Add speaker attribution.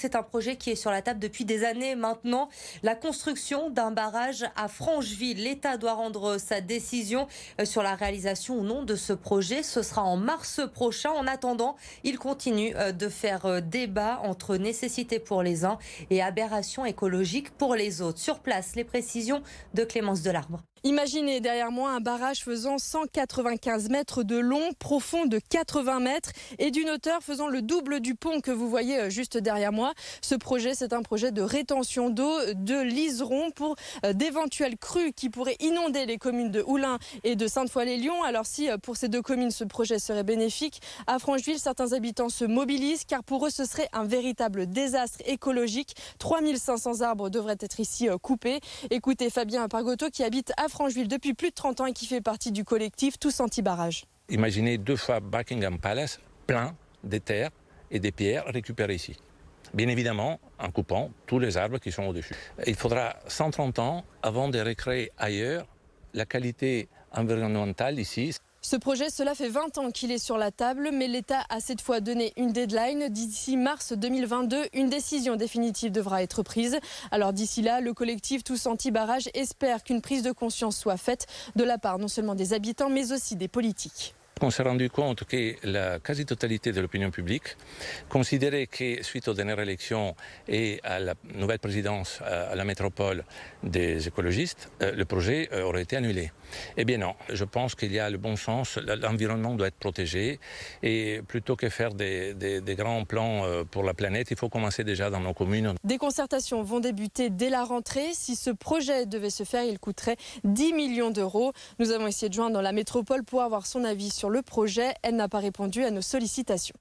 Speaker 1: C'est un projet qui est sur la table depuis des années maintenant. La construction d'un barrage à Francheville. L'État doit rendre sa décision sur la réalisation ou non de ce projet. Ce sera en mars prochain. En attendant, il continue de faire débat entre nécessité pour les uns et aberration écologique pour les autres. Sur place, les précisions de Clémence Delarbre.
Speaker 2: Imaginez derrière moi un barrage faisant 195 mètres de long, profond de 80 mètres et d'une hauteur faisant le double du pont que vous voyez juste derrière moi. Ce projet, c'est un projet de rétention d'eau de Liseron pour d'éventuelles crues qui pourraient inonder les communes de Oulin et de Sainte-Foy-les-Lyons. Alors si pour ces deux communes ce projet serait bénéfique, à Francheville, certains habitants se mobilisent car pour eux ce serait un véritable désastre écologique. 3500 arbres devraient être ici coupés. Écoutez Fabien Pargotto qui habite à Francheville depuis plus de 30 ans et qui fait partie du collectif Tous Anti-Barrage.
Speaker 3: Imaginez 2 fois Buckingham Palace plein de terre et des pierres récupérées ici. Bien évidemment, en coupant tous les arbres qui sont au-dessus. Il faudra 130 ans avant de recréer ailleurs la qualité environnementale ici.
Speaker 2: Ce projet, cela fait 20 ans qu'il est sur la table, mais l'État a cette fois donné une deadline. D'ici mars 2022, une décision définitive devra être prise. Alors d'ici là, le collectif Tous Anti-Barrage espère qu'une prise de conscience soit faite de la part non seulement des habitants, mais aussi des politiques.
Speaker 3: On s'est rendu compte que la quasi-totalité de l'opinion publique considérait que suite aux dernières élections et à la nouvelle présidence à la métropole des écologistes, le projet aurait été annulé. Eh bien non, je pense qu'il y a le bon sens, l'environnement doit être protégé et plutôt que faire des grands plans pour la planète, il faut commencer déjà dans nos communes.
Speaker 2: Des concertations vont débuter dès la rentrée. Si ce projet devait se faire, il coûterait 10 millions d'euros. Nous avons essayé de joindre la métropole pour avoir son avis sur le projet. Elle n'a pas répondu à nos sollicitations.